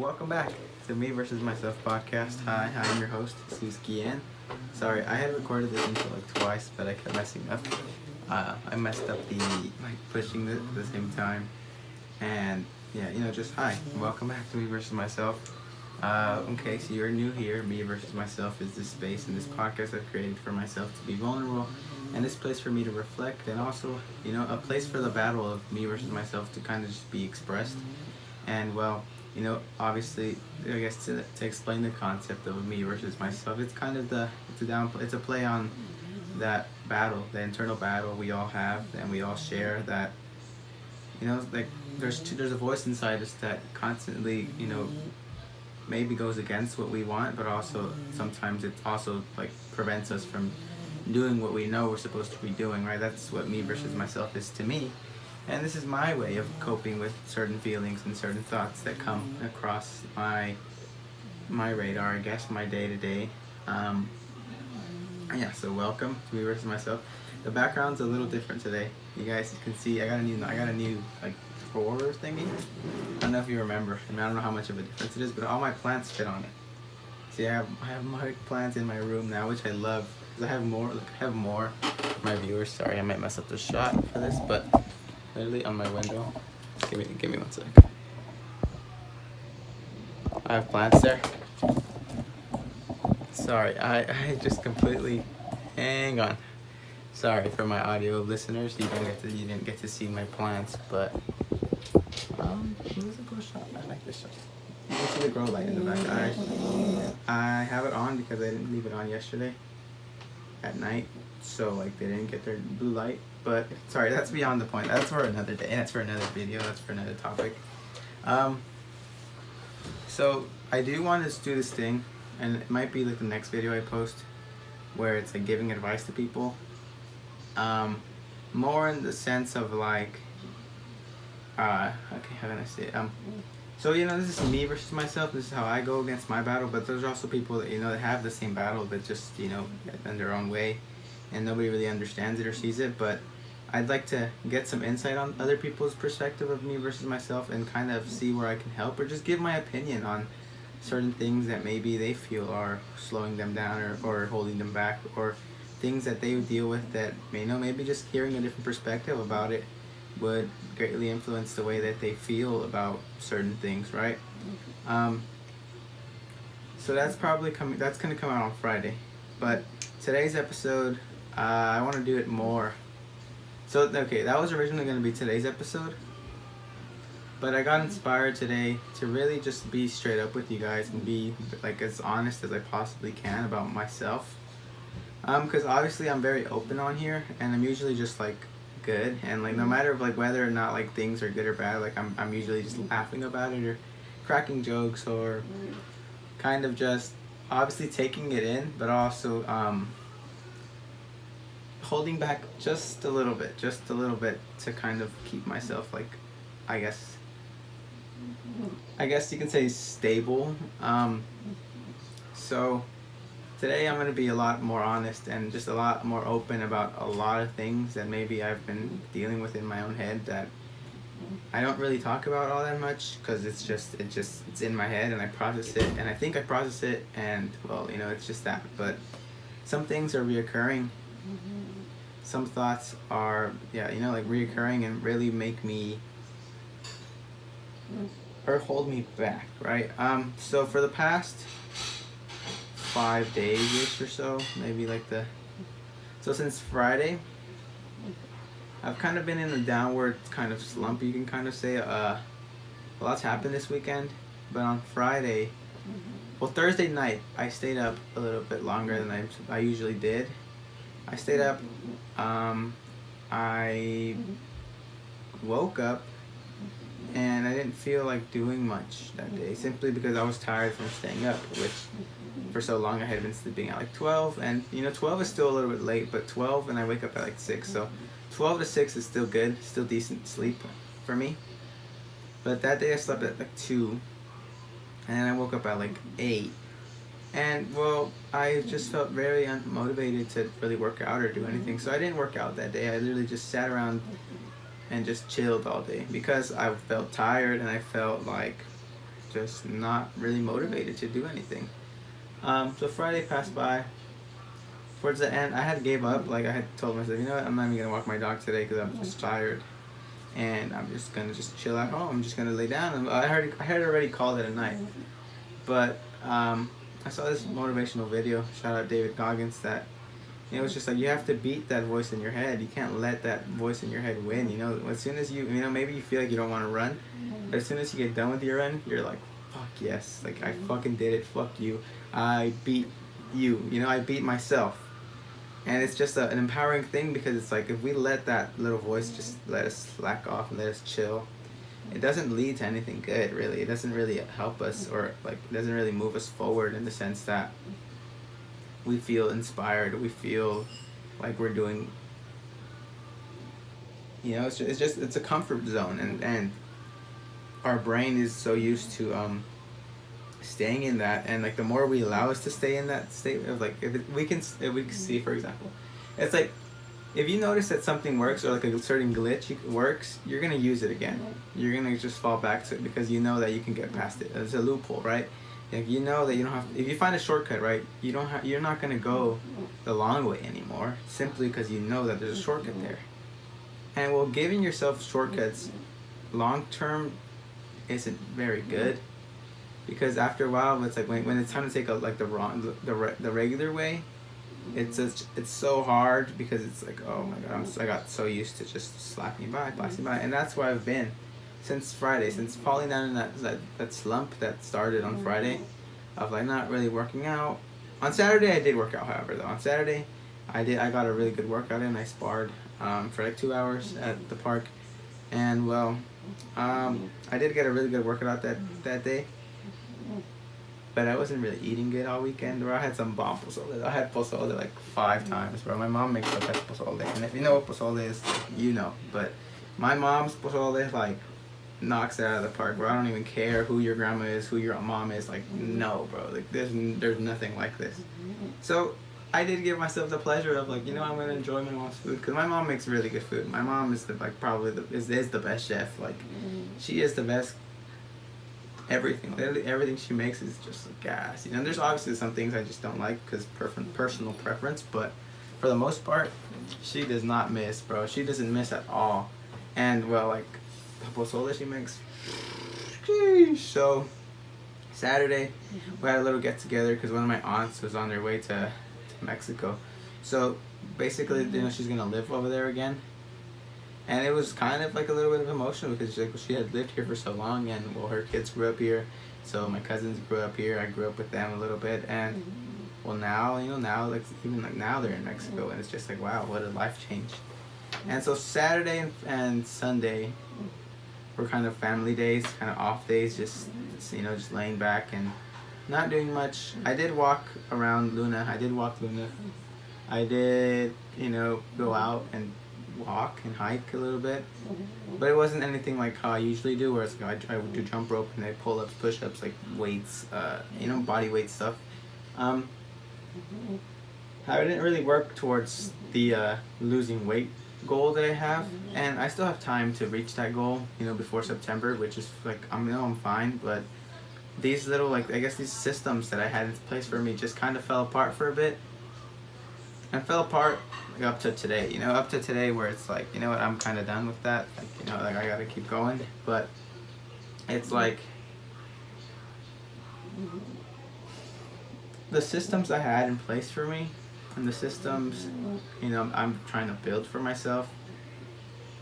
welcome back to Me versus Myself podcast. Hi, I'm your host, Jesus Guillen. Sorry, I had recorded this intro like twice, but I kept messing up. I messed up the pushing it at the same time, and yeah, just hi, welcome back to Me versus Myself. In case you're new here, Me versus Myself is this space and this podcast I've created for myself to be vulnerable, and this place for me to reflect, and also a place for the battle of me versus myself to kind of just be expressed. And well, obviously, I guess to explain the concept of me versus myself, it's kind of it's a play on that battle, the internal battle we all have and we all share. That like there's a voice inside us that constantly maybe goes against what we want, but also sometimes it also like prevents us from doing what we know we're supposed to be doing. Right? That's what me versus myself is to me. And this is my way of coping with certain feelings and certain thoughts that come across my radar, I guess, my day-to-day. Yeah, so welcome to Me versus Myself. The background's a little different today. You guys can see I got a new like drawer thingy. I don't know if you remember. I don't know how much of a difference it is, but all my plants fit on it. See, I have my plants in my room now, which I love because I have more. Look, I have more. My viewers, sorry, I might mess up the shot for this, but literally on my window. Give me 1 sec. I have plants there. Sorry, I just completely hang on. Sorry for my audio listeners. You didn't get to see my plants, but this is a cool shot. I like this shot. You can see the grow light in the back. I have it on because I didn't leave it on yesterday at night, so like they didn't get their blue light. But sorry, that's beyond the point. That's for another day. That's for another video. That's for another topic. So I do want to do this thing, and it might be like the next video I post, where it's like giving advice to people. More in the sense of like, okay, how can I say it? So this is me versus myself. This is how I go against my battle. But there's also people that that have the same battle, but just in their own way, and nobody really understands it or sees it. But I'd like to get some insight on other people's perspective of me versus myself and kind of see where I can help or just give my opinion on certain things that maybe they feel are slowing them down or holding them back, or things that they deal with that maybe just hearing a different perspective about it would greatly influence the way that they feel about certain things, right? So that's probably going to come out on Friday. But today's episode, I want to do it more. So, okay, that was originally going to be today's episode, but I got inspired today to really just be straight up with you guys and be like as honest as I possibly can about myself. Because obviously I'm very open on here, and I'm usually just like good, and like no matter like whether or not like things are good or bad, like I'm usually just laughing about it or cracking jokes or kind of just obviously taking it in, but also holding back just a little bit to kind of keep myself like, I guess you can say stable. So today I'm going to be a lot more honest and just a lot more open about a lot of things that maybe I've been dealing with in my own head that I don't really talk about all that much because it's in my head and I process it, and I think I process it, and well, it's just that. But some things are reoccurring. Some thoughts are, like reoccurring and really make me or hold me back, right? So for the past 5 days or so, maybe so since Friday, I've kind of been in a downward kind of slump, you can kind of say. A lot's happened this weekend, but on Friday, Thursday night, I stayed up a little bit longer than I usually did. I stayed up, I woke up, and I didn't feel like doing much that day, simply because I was tired from staying up, which for so long I had been sleeping at like 12, and 12 is still a little bit late, but 12 and I wake up at like 6, so 12 to 6 is still good, still decent sleep for me. But that day I slept at like 2, and then I woke up at like 8. And well, I just felt very unmotivated to really work out or do anything. So I didn't work out that day. I literally just sat around and just chilled all day because I felt tired and I felt like just not really motivated to do anything. So Friday passed by. Towards the end, I had gave up. Like I had told myself, you know what, I'm not even gonna walk my dog today because I'm just tired, and I'm just gonna just chill at home. I'm just gonna lay down. And I had already called it a night, but I saw this motivational video. Shout out David Goggins that. It was just like you have to beat that voice in your head. You can't let that voice in your head win. You know, as soon as you know, maybe you feel like you don't want to run, but as soon as you get done with your run, you're like, fuck yes, like I fucking did it. Fuck you, I beat you. You know, I beat myself, and it's just an empowering thing because it's like if we let that little voice just let us slack off and let us chill, it doesn't lead to anything good. Really, it doesn't really help us or like it doesn't really move us forward in the sense that we feel inspired, we feel like we're doing, you know, it's a comfort zone, and our brain is so used to staying in that, and like the more we allow us to stay in that state of like if we can see, for example, it's like if you notice that something works or like a certain glitch works, you're gonna use it again. You're gonna just fall back to it because you know that you can get past it. It's a loophole, right? Like you know that you don't have. If you find a shortcut, right, you're not gonna go the long way anymore simply because you know that there's a shortcut there. And well, giving yourself shortcuts long term isn't very good because after a while, it's like when it's time to take like the regular way, it's so hard because it's like, oh my god, I got so used to just slapping by, and that's where I've been since Friday, since falling down in that slump that started on Friday of like not really working out. On Saturday I did work out, however, though. On Saturday I got a really good workout in. I sparred for like 2 hours at the park, and well, I did get a really good workout out that day, but I wasn't really eating good all weekend, bro. I had some bomb pozole. I had pozole like 5 times, bro. My mom makes the best pozole, and if you know what pozole is, you know. But my mom's pozole like knocks it out of the park, bro. I don't even care who your grandma is, who your mom is. Like, no, bro. Like, there's nothing like this. So I did give myself the pleasure of like, you know, I'm gonna enjoy my mom's food because my mom makes really good food. My mom is probably is the best chef. Like, she is the best. Everything, literally everything she makes is just like gas. You know, there's obviously some things I just don't like because personal preference, but for the most part, she does not miss, bro. She doesn't miss at all. And well, like the pozole she makes. Sheesh. So Saturday, we had a little get together because one of my aunts was on their way to Mexico. So basically, you know, she's gonna live over there again. And it was kind of like a little bit of emotional because she had lived here for so long, and well, her kids grew up here, so my cousins grew up here. I grew up with them a little bit, and well, now you know, now like even like now they're in Mexico, and it's just like, wow, what a life change. And so Saturday and Sunday were kind of family days, kind of off days, just you know, just laying back and not doing much. I did walk around Luna. I did walk Luna. I did, you know, go out and walk and hike a little bit, but it wasn't anything like how I usually do, where it's like I would do jump rope and I pull-ups, push-ups, like weights, you know, body weight stuff. I didn't really work towards the losing weight goal that I have, and I still have time to reach that goal, you know, before September, which is like, I know I'm fine, but these little, like, I guess these systems that I had in place for me just kind of fell apart for a bit, and fell apart like up to today, you know, up to today where it's like, you know what, I'm kind of done with that, like, you know, like I gotta keep going, but it's like the systems I had in place for me and the systems, you know, I'm trying to build for myself,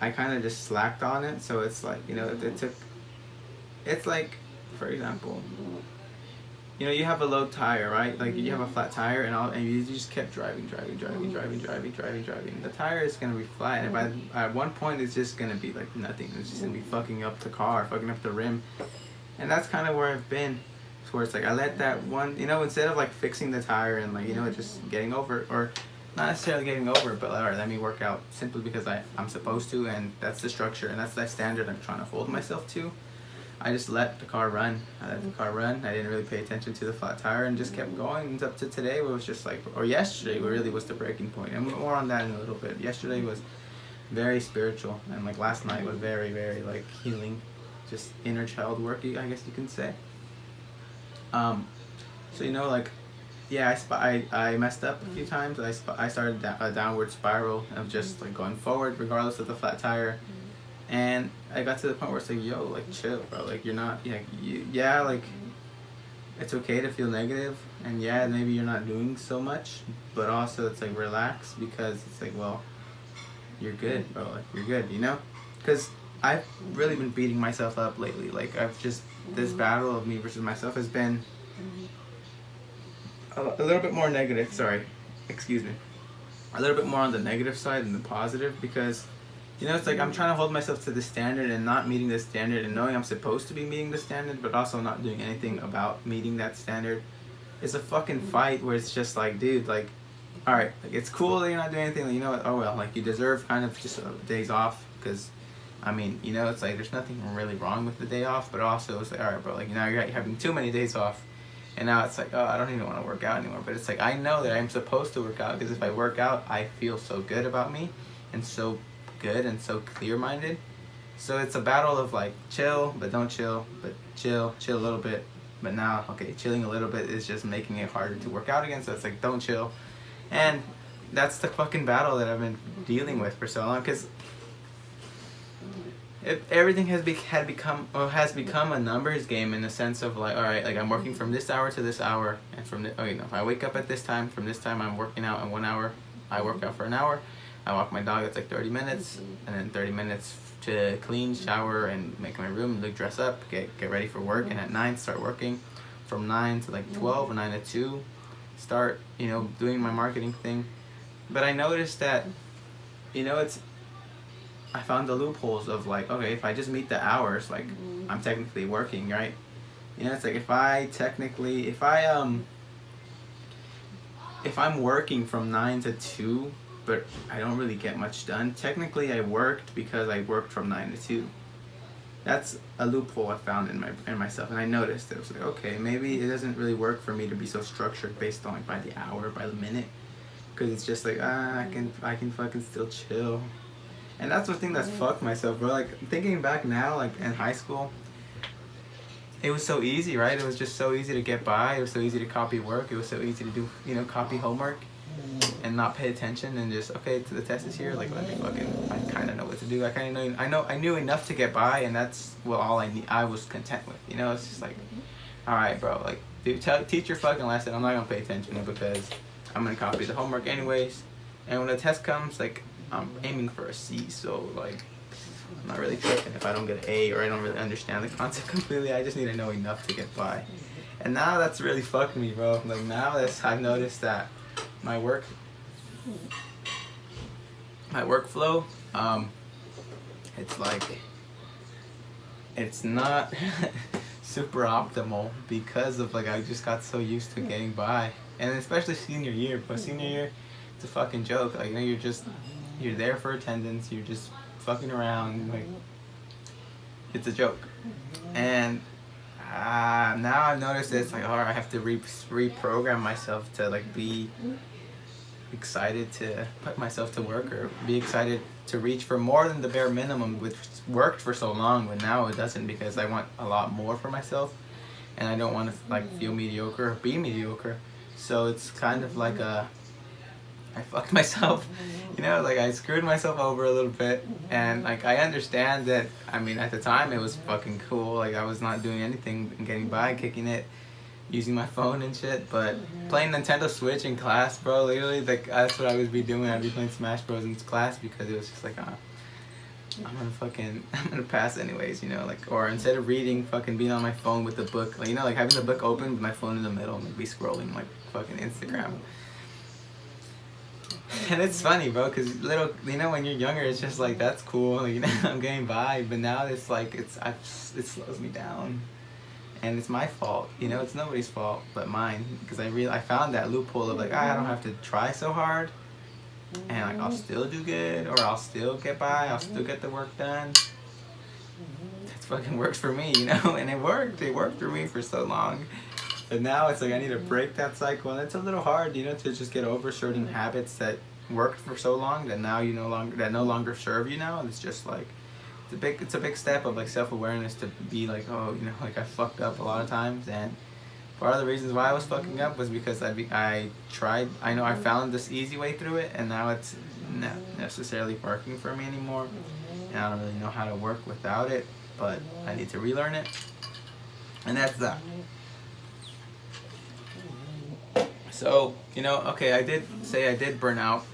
I kind of just slacked on it. So it's like, you know, it's like, for example, you know, you have a low tire, right? Like you have a flat tire, and you just kept driving. The tire is gonna be flat, and at one point it's just gonna be like nothing. It's just gonna be fucking up the car, fucking up the rim, and that's kind of where I've been. So where it's like I let that one, you know, instead of like fixing the tire and like, you know, just getting over, or not necessarily getting over, but alright, let me work out simply because I'm supposed to, and that's the structure and that's that standard I'm trying to hold myself to. I just let the car run. I let the car run. I didn't really pay attention to the flat tire and just kept going. And up to today, where it was just like, or yesterday, where really was the breaking point. And more on that in a little bit. Yesterday was very spiritual, and like last night was very, very like healing, just inner child work, I guess you can say. So like, yeah, I messed up a few times. I started a downward spiral of just like going forward regardless of the flat tire, and I got to the point where it's like, yo, like chill, bro. Like you're not, yeah, like it's okay to feel negative, and yeah, maybe you're not doing so much, but also it's like relax, because it's like, well, you're good, bro. Like you're good, because I've really been beating myself up lately. Like this battle of me versus myself has been a little bit more negative. Sorry, excuse me. A little bit more on the negative side than the positive, because it's like I'm trying to hold myself to the standard and not meeting the standard, and knowing I'm supposed to be meeting the standard, but also not doing anything about meeting that standard. It's a fucking fight where it's just like, dude, like, all right, like it's cool that you're not doing anything. Like, what? Oh well, like you deserve kind of just days off, because, I mean, it's like there's nothing really wrong with the day off, but also it's like, all right, bro, like now you're having too many days off, and now it's like, oh, I don't even want to work out anymore. But it's like I know that I'm supposed to work out, because if I work out, I feel so good about me, and so good and so clear-minded. So it's a battle of like chill but don't chill, but chill a little bit, but now okay, chilling a little bit is just making it harder to work out again. So it's like don't chill, and that's the fucking battle that I've been dealing with for so long, because everything has become a numbers game, in the sense of like, all right, like I'm working from this hour to this hour, and if I wake up at this time, from this time I'm working out in 1 hour, I work out for an hour, I walk my dog, that's like 30 minutes, and then 30 minutes to clean, shower, and make my room, look, dress up, get ready for work, and at 9 start working, from 9 to like 12 or 9 to 2 start doing my marketing thing. But I noticed that I found the loopholes of like, okay, if I just meet the hours, like I'm technically working, right? It's like if I'm working from 9 to 2, but I don't really get much done, technically I worked, because I worked from 9 to 2. That's a loophole I found in myself, and I noticed it was like, okay, maybe it doesn't really work for me to be so structured based on like by the hour, by the minute, because it's just like, I can fucking still chill. And that's the thing that's fucked myself, bro. Like thinking back now, like in high school, it was so easy, right? It was just so easy to get by. It was so easy to copy work. It was so easy to do, copy homework and not pay attention, and just, okay, the test is here. Like, let me I kind of know what to do. I knew enough to get by, and that's all I was content with. It's just like, all right, bro. Like, dude, teach your fucking lesson. I'm not gonna pay attention, because I'm gonna copy the homework anyways. And when the test comes, like, I'm aiming for a C. So like, I'm not really tripping if I don't get an A, or I don't really understand the concept completely. I just need to know enough to get by. And now that's really fucked me, bro. Like now I've noticed that my workflow, it's like, it's not super optimal, because of like, I just got so used to getting by. And especially senior year, but senior year, it's a fucking joke. Like, you're there for attendance, you're just fucking around, like, it's a joke. And now I've noticed that it's like, I have to reprogram myself to like be excited to put myself to work, or be excited to reach for more than the bare minimum, which worked for so long, but now it doesn't, because I want a lot more for myself, and I don't want to like feel mediocre or be mediocre. So it's kind of like I fucked myself, like I screwed myself over a little bit. And like, I understand that, I mean, at the time it was fucking cool, like I was not doing anything and getting by, kicking it, using my phone and shit, but playing Nintendo Switch in class, bro, literally, like that's what I would be doing. I'd be playing Smash Bros in class, because it was just like, I'm gonna pass anyways, like, or instead of reading, fucking being on my phone with the book, like, like having the book open with my phone in the middle, and be scrolling like fucking Instagram. And it's funny, bro, because when you're younger, it's just like, that's cool, like, I'm getting by, but now it's like, it slows me down, and it's my fault, it's nobody's fault but mine, because I found that loophole of like, I don't have to try so hard, and like, I'll still do good, or I'll still get by, I'll still get the work done. It fucking works for me, and it worked for me for so long. But now it's like, I need to break that cycle, and it's a little hard, to just get over certain habits that worked for so long that now no longer serve you now. It's just like, it's a big step of like self-awareness, to be like, oh, like I fucked up a lot of times, and part of the reasons why I was fucking up was because I tried. I know I found this easy way through it, and now it's not necessarily working for me anymore. And I don't really know how to work without it, but I need to relearn it. And that's that. So, okay, I did burn out.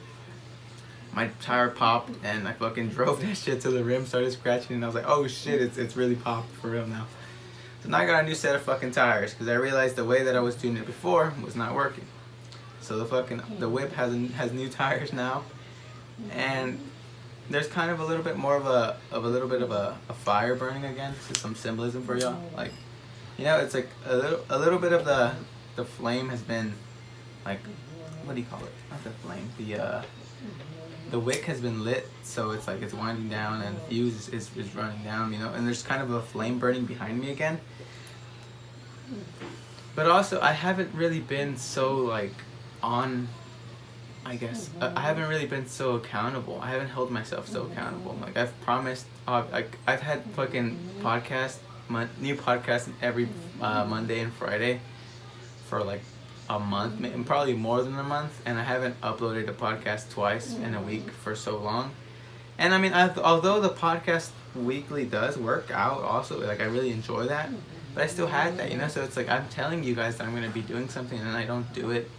My tire popped, and I fucking drove that shit to the rim, started scratching, and I was like, oh shit, it's really popped for real now. So now I got a new set of fucking tires, because I realized the way that I was doing it before was not working. So the whip has new tires now, and there's kind of a little bit more of a fire burning again. This is some symbolism for y'all. Like, it's like a little bit of the flame has been, like, what do you call it? Not the flame. The wick has been lit, so it's like it's winding down, and the fuse is running down, and there's kind of a flame burning behind me again. But also, I haven't really been so, like, I haven't really been so accountable. I haven't held myself so accountable. Like, I've promised, I've had fucking new podcasts every Monday and Friday for like a month, and probably more than a month, and I haven't uploaded a podcast twice in a week for so long. And I mean, although the podcast weekly does work out also, like, I really enjoy that, but I still had that, so it's like I'm telling you guys that I'm going to be doing something and I don't do it,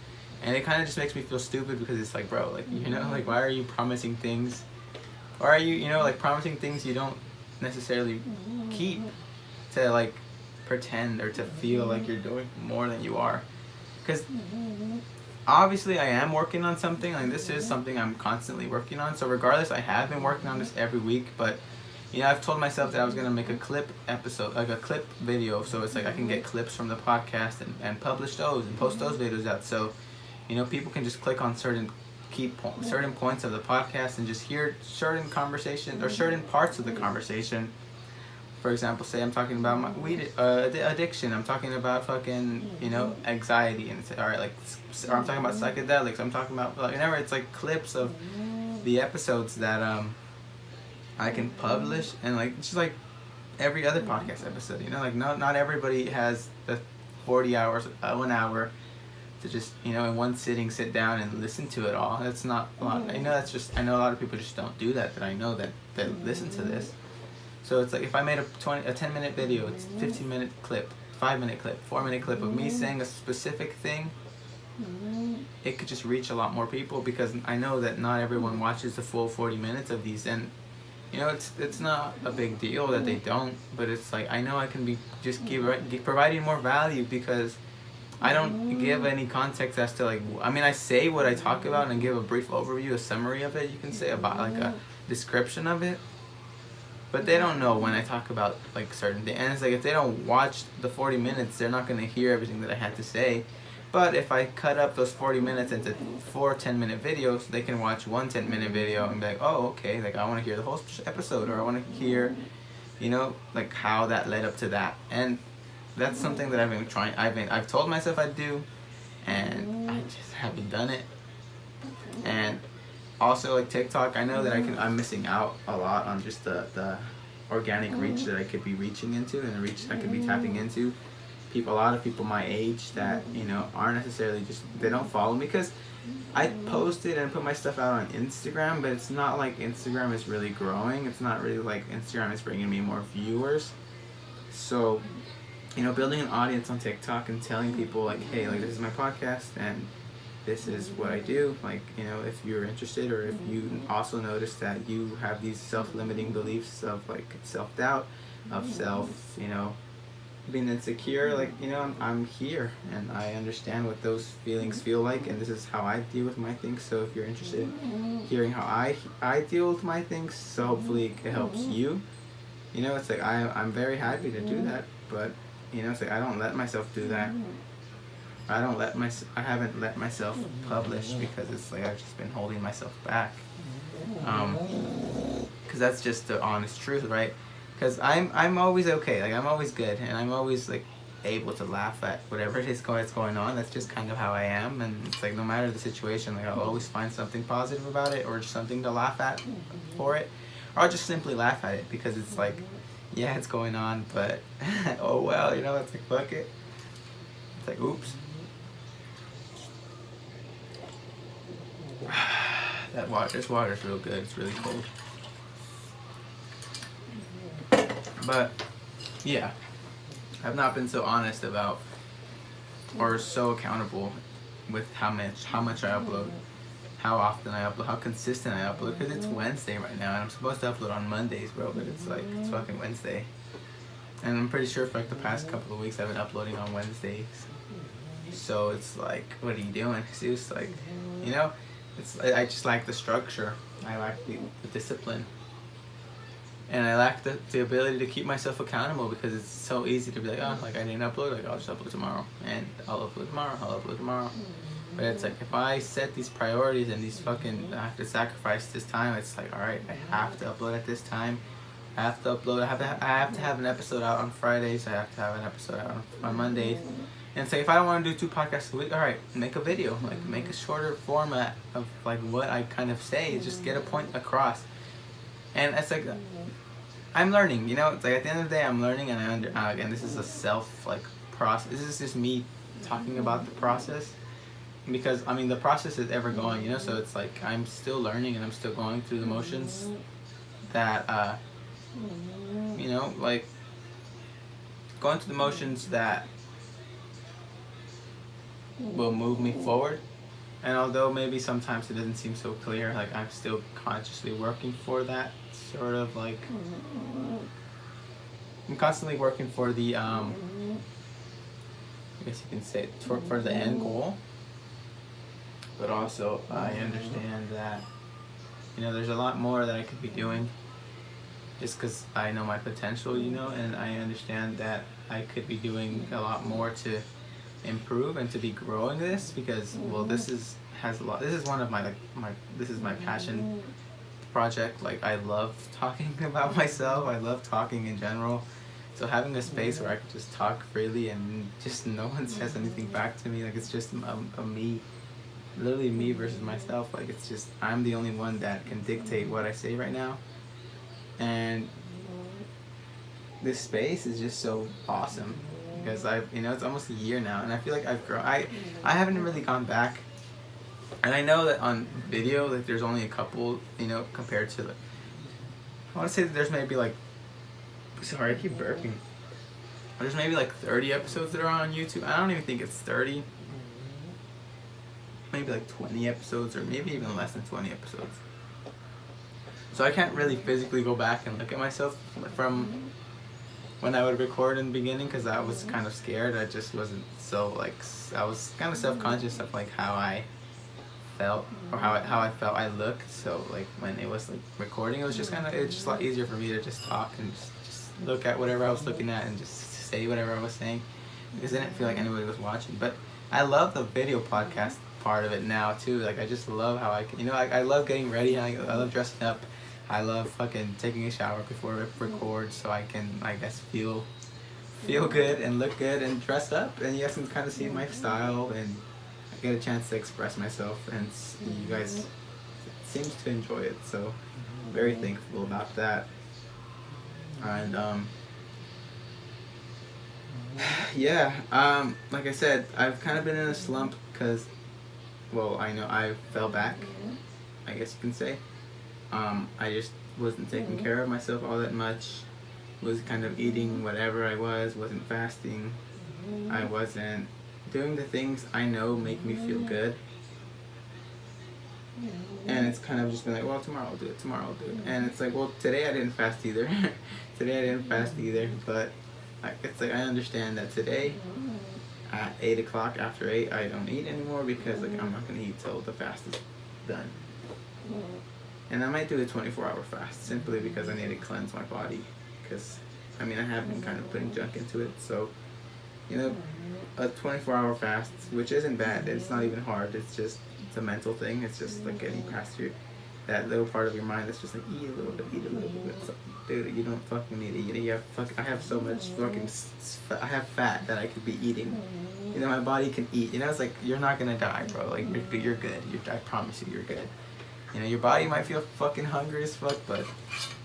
and it kind of just makes me feel stupid, because it's like, bro, like, like, why are you promising things, or are you, like, promising things you don't necessarily keep, to, like, pretend or to feel like you're doing more than you are. Because obviously I am working on something. Like, this is something I'm constantly working on. So regardless, I have been working on this every week. But, I've told myself that I was going to make a clip episode, like a clip video. So it's like I can get clips from the podcast and publish those and post those videos out. So, people can just click on certain points of the podcast and just hear certain conversations or certain parts of the conversation. For example, say I'm talking about my weed addiction. I'm talking about fucking, anxiety, and say, all right, like, or I'm talking about psychedelics. I'm talking about, like, whenever it's like clips of the episodes that I can publish, and like just like every other podcast episode, like not everybody has the 40 hours, 1 hour to just in one sitting sit down and listen to it all. That's not a lot. I know a lot of people just don't do that. That I know that listen to this. So it's like if I made a 10-minute video, it's 15-minute clip, 5-minute clip, 4-minute clip of me saying a specific thing, it could just reach a lot more people, because I know that not everyone watches the full 40 minutes of these, and it's not a big deal that they don't, but it's like I know I can be just providing more value, because I don't give any context as to, like, I mean, I say what I talk about and give a brief overview, a summary of it, you can say, about like a description of it. But they don't know when I talk about, like, certain things. And it's like, if they don't watch the 40 minutes, they're not going to hear everything that I had to say. But if I cut up those 40 minutes into 4 10-minute videos, they can watch one 10-minute video and be like, oh, okay, like, I want to hear the whole episode, or I want to hear, like, how that led up to that. And that's something that I've been trying. I've told myself I'd do, and I just haven't done it. And also, like, TikTok, I know that I'm missing out a lot on just the organic reach that I could be reaching into, and the reach I could be tapping into. A lot of people my age that, aren't necessarily they don't follow me, because I posted and put my stuff out on Instagram, but it's not like Instagram is really growing. It's not really like Instagram is bringing me more viewers. So, building an audience on TikTok and telling people, like, hey, like, this is my podcast, and this is what I do, like, if you're interested, or if you also notice that you have these self-limiting beliefs of, like, self-doubt, of being insecure, like, I'm here, and I understand what those feelings feel like, and this is how I deal with my things. So if you're interested in hearing how I deal with my things, so hopefully it helps you. It's like I'm very happy to do that, but it's like I don't let myself do that. I haven't let myself publish, because it's like I've just been holding myself back. Because that's just the honest truth, right? Because I'm always okay, like, I'm always good, and I'm always, like, able to laugh at whatever it is that's going on. That's just kind of how I am, and it's like no matter the situation, like, I'll always find something positive about it, or just something to laugh at for it, or I'll just simply laugh at it, because it's like, yeah, it's going on, but oh well, it's like, fuck it. It's like, oops. This water's real good. It's really cold. But yeah, I've not been so honest about or so accountable with how much I upload, how often I upload, how consistent I upload. Because it's Wednesday right now, and I'm supposed to upload on Mondays, bro. But it's fucking Wednesday, and I'm pretty sure for like the past couple of weeks I've been uploading on Wednesdays. So it's like, what are you doing, Jesus? Like, you know, I just lack the structure. I lack the discipline. And I lack the ability to keep myself accountable, because it's so easy to be like, oh, like I didn't upload, like I'll just upload tomorrow. And I'll upload tomorrow. But it's like, if I set these priorities and these fucking, I have to sacrifice this time, it's like, alright, I have to upload at this time. I have to upload, I have to have an episode out on Fridays, I have to have an episode out on Mondays. And say, if I don't want to do 2 podcasts a week, alright, make a video. Like, make a shorter format of like what I kind of say, just get a point across. And it's like, I'm learning, you know, it's like at the end of the day, I'm learning, and again, this is a self, like, process. This is just me talking about the process, because, I mean, the process is ever going, you know, so it's like, I'm still learning, and I'm still going through the motions that, you know, like, going through the motions that will move me forward. And although maybe sometimes it doesn't seem so clear, like, I'm still consciously working for that sort of, like, I'm constantly working for the, I guess you can say, for the end goal. But also, I understand that, you know, there's a lot more that I could be doing, just because I know my potential, you know, and I understand that I could be doing a lot more to improve and to be growing this, because, well, this is one of my, like, this is my passion project. Like, I love talking about myself, I love talking in general, so having a space where I can just talk freely and just no one says anything back to me, like, it's just a me, literally me versus myself. Like, it's just, I'm the only one that can dictate what I say right now, and this space is just so awesome, because you know, it's almost a year now, and I feel like I've grown. I haven't really gone back, and I know that on video, like, there's only a couple, you know, compared to, like, I want to say that there's maybe, like, sorry, I keep burping. There's maybe like 30 episodes that are on YouTube. I don't even think it's 30. Maybe like 20 episodes, or maybe even less than 20 episodes. So I can't really physically go back and look at myself from when I would record in the beginning, because I was kind of scared. I just wasn't so, like, I was kind of self-conscious of, like, how I felt, or how I felt I looked. So, like, when it was, like, recording, it's just a lot easier for me to just talk and just look at whatever I was looking at and just say whatever I was saying, because I didn't feel like anybody was watching. But I love the video podcast part of it now too. Like, I just love how I can, you know, I love getting ready. I love dressing up. I love fucking taking a shower before I record, so I can, I guess, feel good and look good and dress up, and you guys can kind of see my style, and I get a chance to express myself, and you guys seems to enjoy it, so I'm very thankful about that. And yeah, like I said, I've kind of been in a slump because, well, I know I fell back, I guess you can say. I just wasn't taking care of myself all that much, was kind of eating whatever I wasn't fasting, I wasn't doing the things I know make me feel good, and it's kind of just been like, well, tomorrow I'll do it, and it's like, well, today I didn't fast either, but it's like, I understand that today, at 8 o'clock, after 8, I don't eat anymore, because, like, I'm not going to eat till the fast is done. And I might do a 24-hour fast, simply because I need to cleanse my body, because, I mean, I have been kind of putting junk into it, so, you know, a 24-hour fast, which isn't bad, it's not even hard, it's a mental thing, it's just, like, getting past that little part of your mind that's just like, eat a little bit, so, dude, you don't fucking need to eat, I have so much fucking, I have fat that I could be eating, you know, my body can eat, you know, it's like, you're not gonna die, bro, like, you're good, I promise you, you're good. You know, your body might feel fucking hungry as fuck, but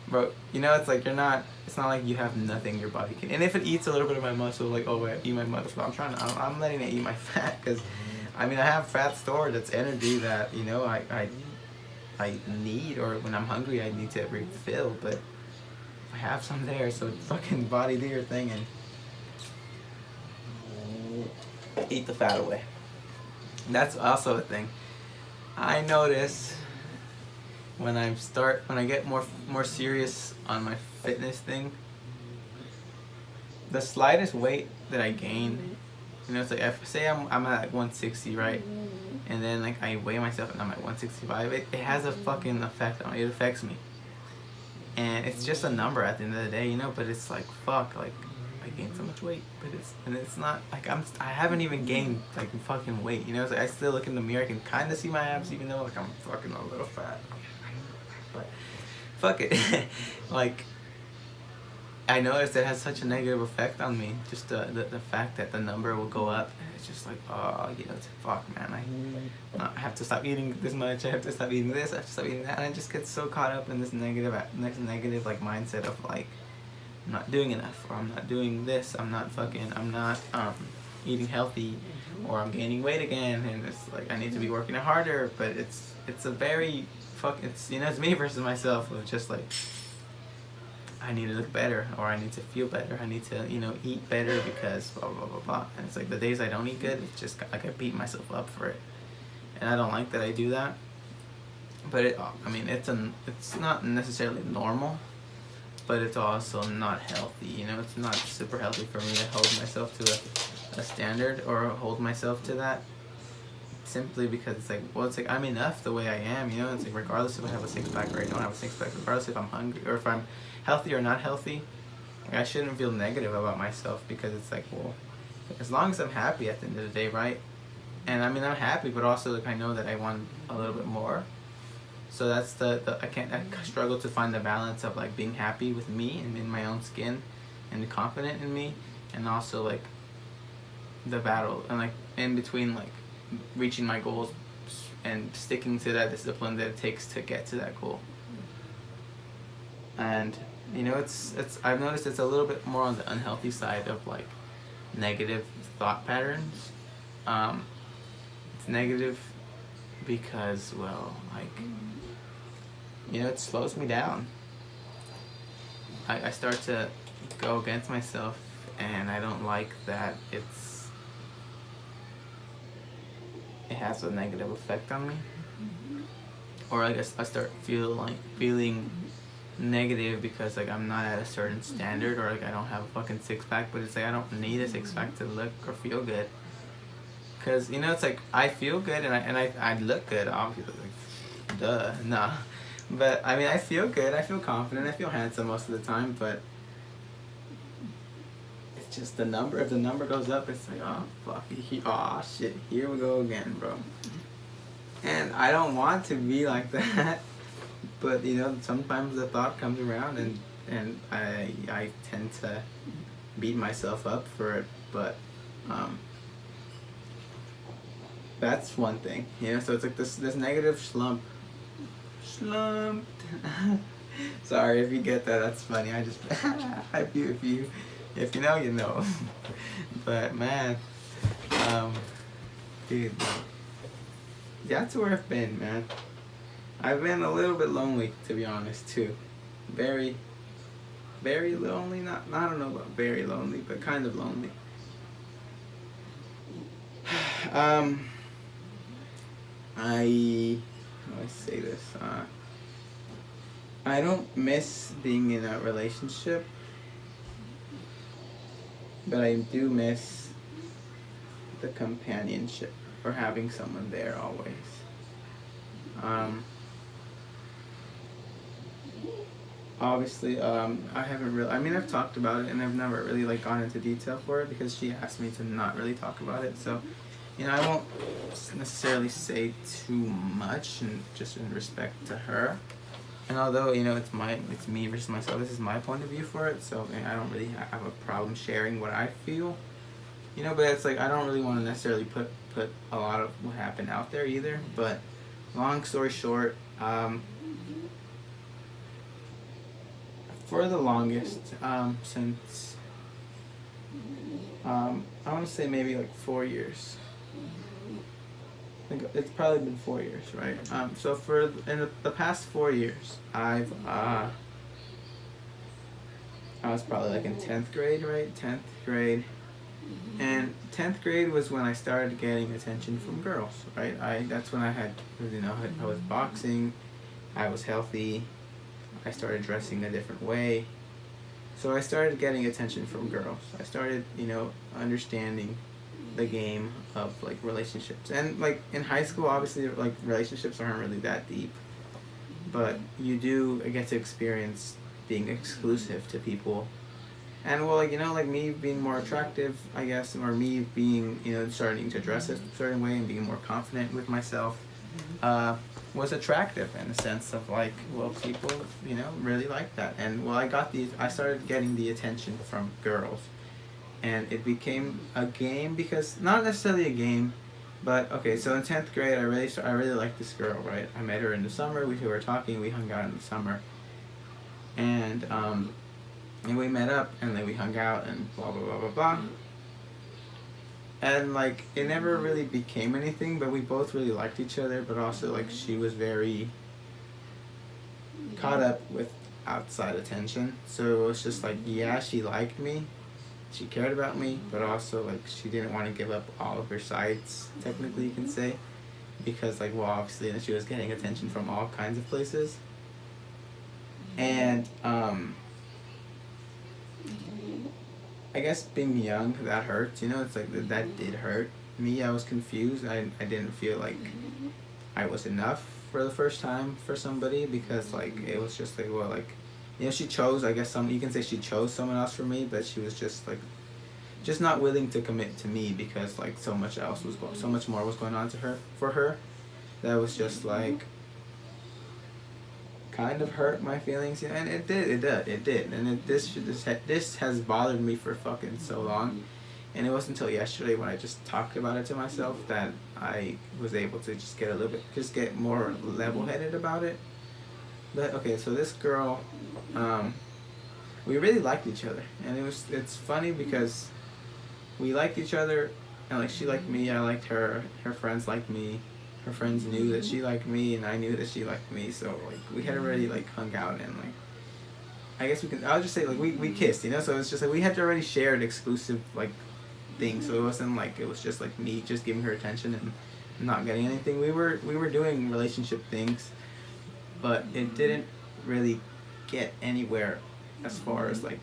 Bro, you know, it's like you're not. It's not like you have nothing your body can. And if it eats a little bit of my muscle, like oh, I eat my muscle, I'm letting it eat my fat because, I mean, I have fat stored. That's energy that you know I need, or when I'm hungry, I need to refill. But I have some there, so fucking body do your thing and eat the fat away. That's also a thing. I notice when I get more serious on my fitness thing, the slightest weight that I gain, you know, it's like if say I'm at like 160, right, and then like I weigh myself and I'm at 165, it has a fucking effect on me. It affects me, and it's just a number at the end of the day, you know. But it's like fuck, like I gained so much weight, but it's not like I haven't even gained like fucking weight, you know. It's like I still look in the mirror, I can kind of see my abs, even though like I'm fucking a little fat. But fuck it, like I noticed it has such a negative effect on me. Just the fact that the number will go up. It's just like, oh, you know, it's fuck, man. I have to stop eating this much. I have to stop eating this. I have to stop eating that. And I just get so caught up in this negative like mindset of like, I'm not doing enough, or I'm not doing this. I'm not eating healthy, or I'm gaining weight again. And it's like I need to be working harder. But it's a very it's you know, it's me versus myself of just like, I need to look better, or I need to feel better. I need to, you know, eat better because blah blah blah blah. And it's like the days I don't eat good, it's just like I beat myself up for it, and I don't like that I do that. But I mean, it's not necessarily normal, but it's also not healthy. You know, it's not super healthy for me to hold myself to a standard or hold myself to that. Simply because it's like, well, it's like I'm enough the way I am, you know. It's like regardless if I have a six pack or I don't have a six pack, regardless if I'm hungry or if I'm healthy or not healthy, like, I shouldn't feel negative about myself because it's like, well, as long as I'm happy at the end of the day, right? And I mean, I'm happy, but also like I know that I want a little bit more. So that's I struggle to find the balance of like being happy with me and in my own skin, and confident in me, and also like the battle and like in between like reaching my goals and sticking to that discipline that it takes to get to that goal. And you know, it's I've noticed it's a little bit more on the unhealthy side of like negative thought patterns. It's negative because, well, like, you know, it slows me down. I start to go against myself, and I don't like that it has a negative effect on me. Or I guess I start feeling negative because like I'm not at a certain standard, or like I don't have a fucking six pack. But it's like I don't need a six pack to look or feel good. Cause you know, it's like I feel good and I look good, obviously. Like, duh, nah. But I mean, I feel good. I feel confident. I feel handsome most of the time. But it's just the number. If the number goes up, it's like, oh fuck, oh shit, here we go again, bro. And I don't want to be like that. But you know, sometimes the thought comes around, and I tend to beat myself up for it. But that's one thing, you know. So it's like this negative slumped. Sorry if you get that. That's funny. I just if you know, you know. But man, dude, that's where I've been, man. I've been a little bit lonely, to be honest, too. Very, very lonely. Not I don't know about very lonely, but kind of lonely. How do I say this? I don't miss being in a relationship, but I do miss the companionship, or having someone there always. Obviously, I haven't really. I mean, I've talked about it, and I've never really like gone into detail for it because she asked me to not really talk about it. So, you know, I won't necessarily say too much, and just in respect to her. And although, you know, it's me versus myself. This is my point of view for it. So I don't really have a problem sharing what I feel. You know, but it's like I don't really want to necessarily put a lot of what happened out there either. But long story short, for the longest, since I want to say maybe like 4 years. I think it's probably been 4 years, right? So for in the past 4 years, I was probably like in 10th grade, right? 10th grade, and 10th grade was when I started getting attention from girls, right? That's when I had, I was boxing, I was healthy, I started dressing a different way. So I started getting attention from girls. I started, understanding the game of like relationships. And like in high school, obviously, like relationships aren't really that deep, but you do get to experience being exclusive to people. And well, like me being more attractive, I guess, or me being, starting to dress a certain way and being more confident with myself, was attractive in the sense of like, well, people, really like that. And well, I started getting the attention from girls, and it became a game, because not necessarily a game, but okay. So in 10th grade, I really liked this girl, right? I met her in the summer. We were talking. We hung out in the summer, and we met up, and then we hung out, and blah blah blah blah blah. And like it never really became anything, but we both really liked each other. But also like she was very caught up with outside attention, so it was just like, yeah, she liked me, she cared about me, but also like she didn't want to give up all of her sides, technically you can say, because like, well, obviously she was getting attention from all kinds of places. And I guess being young, that hurts, it's like that did hurt me. I was confused. I didn't feel like I was enough for the first time for somebody, because like it was just like, well, like, she chose, I guess, you can say she chose someone else for me, but she was just like just not willing to commit to me, because like so much more was going on to her for her, that was just like kind of hurt my feelings, and it did, and this has bothered me for fucking so long, and it wasn't until yesterday when I just talked about it to myself that I was able to just get more level-headed about it. But okay, so this girl, we really liked each other, and it's funny because we liked each other, and like she liked me, I liked her, her friends liked me, her friends knew that she liked me, and I knew that she liked me, so like we had already like hung out, and like I guess I'll just say like we kissed, so it's just like we had already shared exclusive like things, so it wasn't like it was just like me just giving her attention and not getting anything. We were doing relationship things, but it didn't really get anywhere, as far as like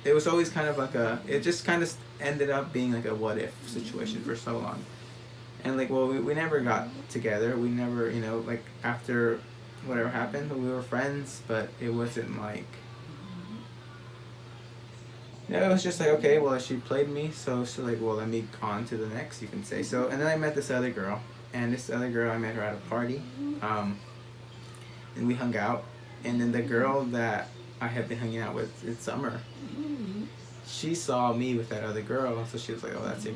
it was always kind of like it just kind of ended up being like a what if situation for so long. And like, well, we never got together, we never, like after whatever happened, we were friends, but it wasn't like, it was just like, okay, well, she played me, so like, well, let me on to the next, you can say. So, and then I met this other girl, and this other girl, I met her at a party, and we hung out, and then the girl that I had been hanging out with in summer, she saw me with that other girl, so she was like, oh, that's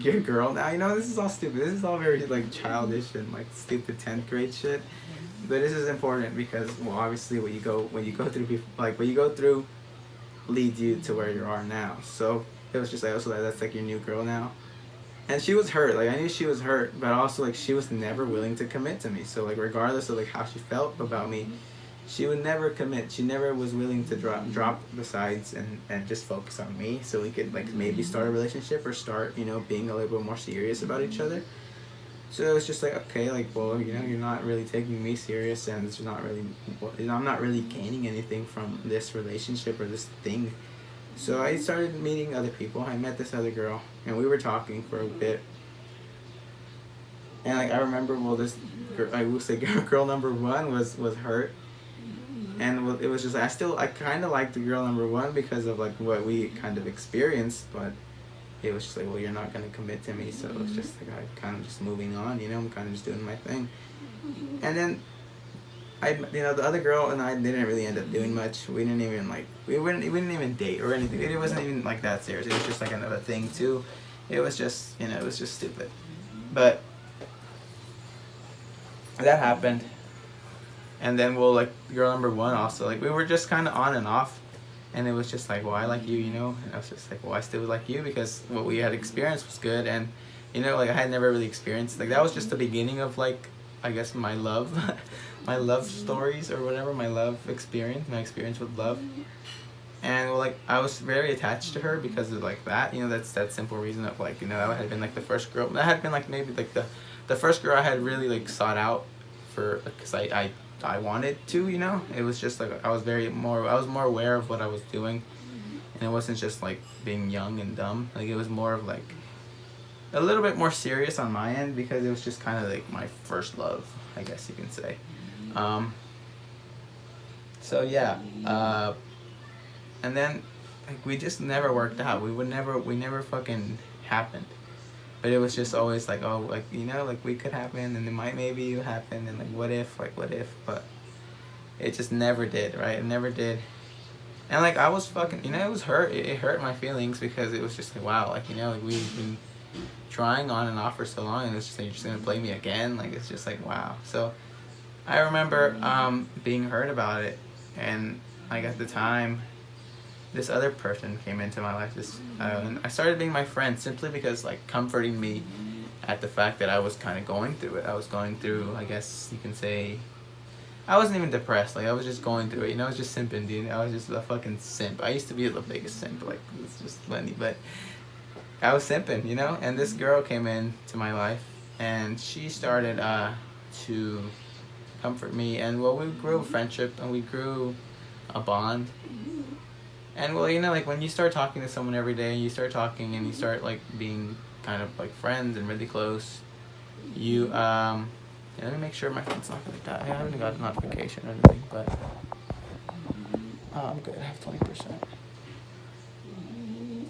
your girl now. This is all stupid. This is all very like childish and like stupid 10th grade shit. But this is important because, well, obviously when you go through leads you to where you are now. So it was just like, oh, so that's like your new girl now. And she was hurt. Like I knew she was hurt, but also like she was never willing to commit to me. So like regardless of like how she felt about me, she would never commit. She never was willing to drop the sides and just focus on me, so we could like maybe start a relationship or start being a little bit more serious about each other. So it was just like, okay, like, well, you're not really taking me serious, and it's not really, I'm not really gaining anything from this relationship or this thing. So I started meeting other people. I met this other girl, and we were talking for a bit. And like I remember, well, this girl, I will say girl number one was hurt. And it was just, I kind of liked the girl number one because of like what we kind of experienced, but it was just like, well, you're not going to commit to me, so it's just like I kind of just moving on, I'm kind of just doing my thing. And then the other girl and I didn't really end up doing much. We didn't even like, we didn't even date or anything. It wasn't even like that serious. It was just like another thing too. It was just, it was just stupid. But that happened. And then well, like girl number one also, like we were just kind of on and off, and it was just like, well, I like you, you know, and I was just like, well, I still like you because what we had experienced was good, and you know, like I had never really experienced, like that was just the beginning of like, I guess my love, my love stories or whatever, my love experience, my experience with love. And well, like I was very attached to her because of like that, you know, that's that simple reason of like, you know, that had been like the first girl, that had been like maybe like the first girl I had really like sought out for, because I wanted to, you know, it was just like I was more aware of what I was doing, and it wasn't just like being young and dumb, like it was more of like a little bit more serious on my end because it was just kind of like my first love, I guess you can say. Um, so yeah, and then like we just never worked out. We never fucking happened. But it was just always like, oh, like, you know, like we could happen, and it might maybe happen, and like what if, but it just never did, right? It never did. And like I was fucking, you know, it was hurt. It hurt my feelings because it was just like, wow, like, you know, like we've been trying on and off for so long, and it's just like, you're just gonna play me again, like it's just like, wow. So I remember being hurt about it, and like at the time this other person came into my life, and I started being my friend simply because like comforting me at the fact that I was kind of going through it. I was going through, I guess you can say, I wasn't even depressed, like I was just going through it, you know. I was just simping, dude. I was just a fucking simp. I used to be the biggest simp, like it's just funny, but I was simping, you know. And this girl came into my life, and she started to comfort me, and well, we grew a friendship, and we grew a bond. And well, you know, like when you start talking to someone every day, and you start talking, and you start like being kind of like friends and really close, you yeah, let me make sure my phone's not gonna die. I haven't got a notification or anything, but I'm good. I have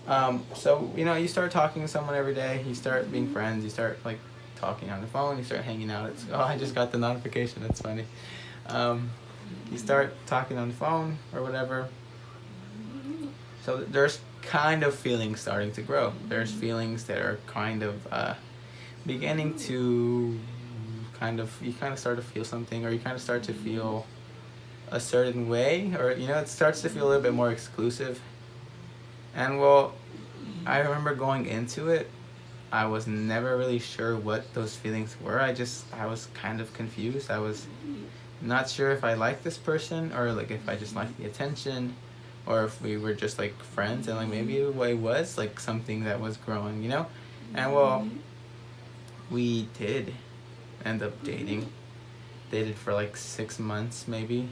20%. So you know, you start talking to someone every day. You start being friends. You start like talking on the phone. You start hanging out. Oh, I just got the notification. That's funny. You start talking on the phone or whatever. So there's kind of feelings starting to grow. There's feelings that are kind of beginning to you kind of start to feel something, or you kind of start to feel a certain way, or you know, it starts to feel a little bit more exclusive. And well, I remember going into it, I was never really sure what those feelings were. I was kind of confused. I was not sure if I liked this person, or like if I just liked the attention, or if we were just like friends, and like maybe it was like something that was growing, you know. And well, we did end up dated for like 6 months maybe.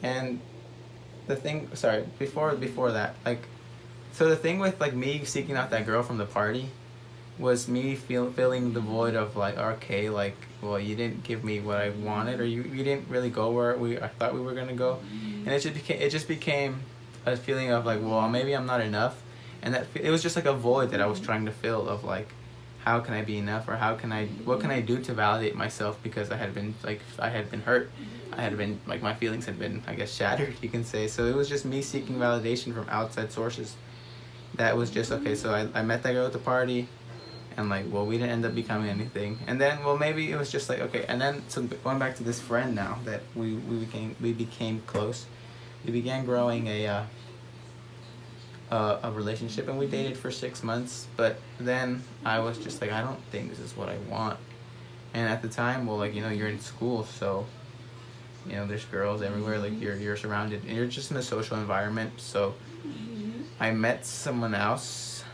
And the thing, sorry, before that, like, so the thing with like me seeking out that girl from the party was me filling the void of like, okay, like, well, you didn't give me what I wanted, or you didn't really go where I thought we were gonna go. And it just became a feeling of like, well, maybe I'm not enough. And that it was just like a void that I was trying to fill of like, how can I be enough, or what can I do to validate myself, because I had been hurt. I had been like, my feelings had been, I guess, shattered, you can say. So it was just me seeking validation from outside sources. That was just okay. So I met that girl at the party, and like, well, we didn't end up becoming anything. And then, well, maybe it was just like, okay. And then, so going back to this friend now that we became close. We began growing a relationship, and we dated for 6 months. But then I was just like, I don't think this is what I want. And at the time, well, like, you know, you're in school, so you know, there's girls everywhere. Like you're surrounded, and you're just in a social environment. So I met someone else,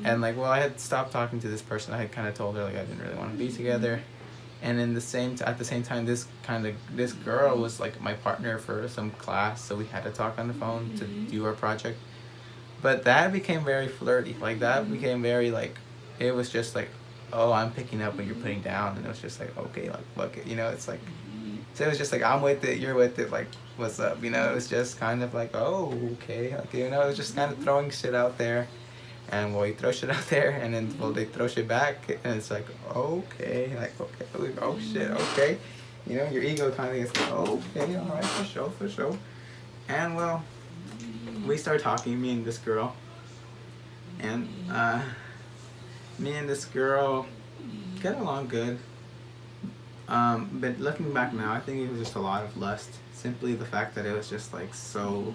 and like, well, I had stopped talking to this person. I had kind of told her like I didn't really want to be together. And in at the same time, this girl was like my partner for some class, so we had to talk on the phone to do our project. But that became very flirty. Like that became very like, it was just like, oh, I'm picking up what you're putting down, and it was just like, okay, like fuck it, you know. It's like, so it was just like, I'm with it, you're with it, like what's up, you know. It was just kind of like, oh, okay, you know. It was just kind of throwing shit out there. And well, you throw shit out there, and then well, they throw shit back, and it's like, okay, like, okay, oh shit, okay, you know, your ego kind of gets like, okay, all right, for sure. And well, we start talking, me and this girl, and me and this girl get along good. But looking back now, I think it was just a lot of lust. Simply the fact that it was just like so.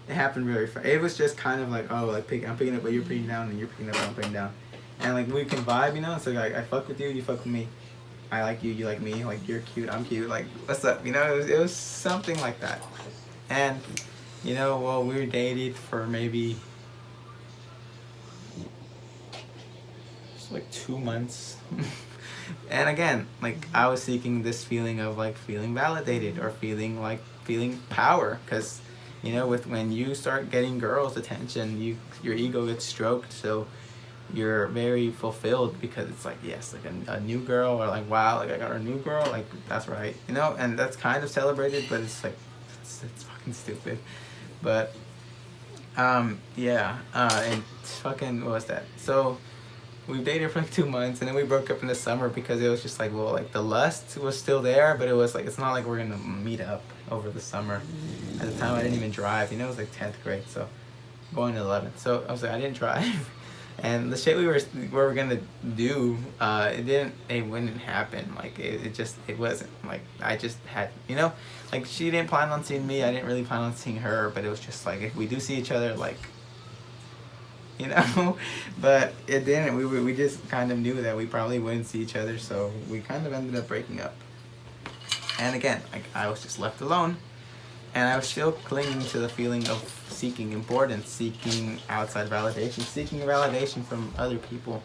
It happened very fast. It was just kind of like, oh, like I'm picking up, but you're putting down, and you're picking up, but I'm putting down, and like we can vibe, you know. So like I fuck with you, you fuck with me. I like you, you like me. Like you're cute, I'm cute. Like what's up, you know? It was something like that, and you know, well, we were dated for maybe just like 2 months. And again, like I was seeking this feeling of like feeling validated or feeling power, because you know, with when you start getting girls' attention, your ego gets stroked, so you're very fulfilled because it's like, yes, like a new girl, or like, wow, like I got a new girl, like that's right, you know. And that's kind of celebrated, but it's like it's fucking stupid. But yeah, and fucking what was that? So we dated for like 2 months, and then we broke up in the summer because it was just like, well, like the lust was still there, but it was like, it's not like we're gonna meet up over the summer. At the time I didn't even drive, you know. It was like 10th grade, so going to 11th, so I was like, I didn't drive. And the shit we were gonna do, it wouldn't happen. Like it wasn't like, I just had, you know, like she didn't plan on seeing me, I didn't really plan on seeing her, but it was just like, if we do see each other, like, you know. But it didn't. We just kind of knew that we probably wouldn't see each other, so we kind of ended up breaking up. And again, like I was just left alone, and I was still clinging to the feeling of seeking importance, seeking outside validation, seeking validation from other people.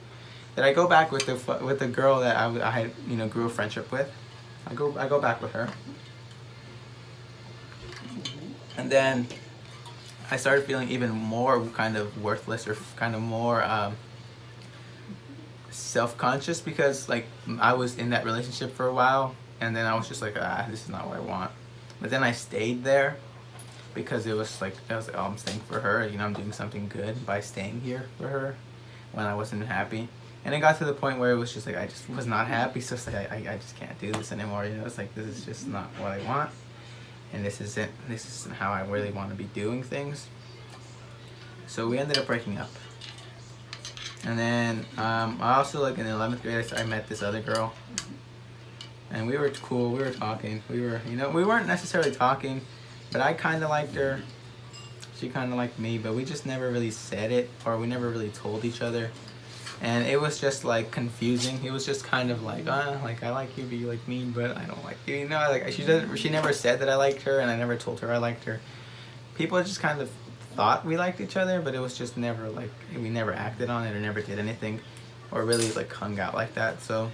That I go back with the girl that I had, you know, grew a friendship with. I go back with her, and then I started feeling even more kind of worthless, or kind of more self-conscious, because like I was in that relationship for a while, and then I was just like, this is not what I want. But then I stayed there because it was like, I was like, oh, I'm staying for her, you know, I'm doing something good by staying here for her when I wasn't happy. And it got to the point where it was just like, I just was not happy, so it's like, I just can't do this anymore, you know. It's like, this is just not what I want, and this isn't how I really want to be doing things. So we ended up breaking up. And then I also, like in 11th grade, I met this other girl, and we were cool, we were talking, we weren't necessarily talking, but I kind of liked her, she kind of liked me, but we just never really said it, or we never really told each other. And it was just like confusing. It was just kind of like, like I like you, but you like me, but I don't like you, you know. Like she never said that I liked her, and I never told her I liked her. People just kind of thought we liked each other, but it was just never like, we never acted on it, or never did anything, or really like hung out like that. So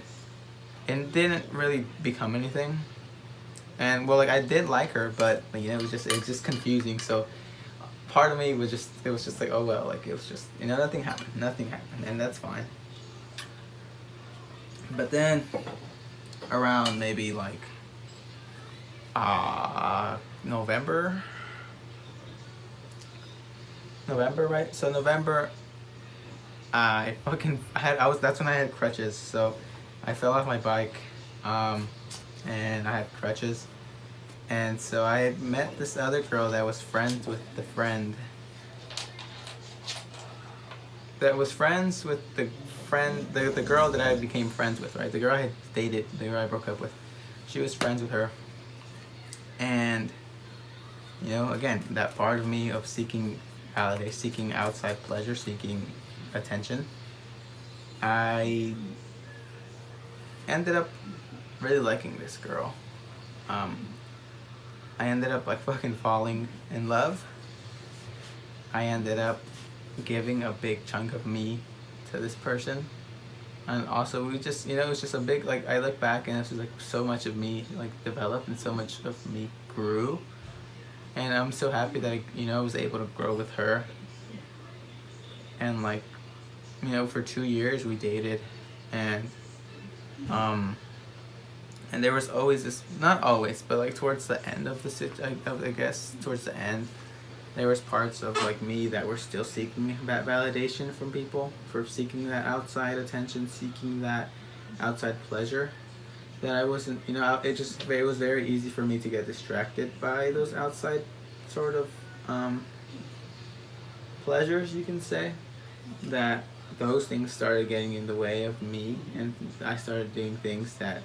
it didn't really become anything. And well, like I did like her, but you know, it was just confusing. So part of me was just, it was just like, oh well, like it was just, you know, nothing happened, and that's fine. But then around maybe like November, right? So November, that's when I had crutches. So I fell off my bike, and I had crutches. And so I had met this other girl that was friends with the friend. The girl that I became friends with, right? The girl I had dated, the girl I broke up with. She was friends with her. And, you know, again, that part of me of seeking validation, seeking outside pleasure, seeking attention, I ended up really liking this girl. I ended up like fucking falling in love. I ended up giving a big chunk of me to this person. And also we just, you know, it was just a big, like I look back and it's just like so much of me like developed, and so much of me grew. And I'm so happy that I was able to grow with her. And like, you know, for 2 years we dated, and there was always this, not always, but like towards the end of I guess towards the end, there was parts of like me that were still seeking that validation from people, for seeking that outside attention, seeking that outside pleasure, that I wasn't, you know, it was very easy for me to get distracted by those outside sort of pleasures, you can say, that those things started getting in the way of me, and I started doing things that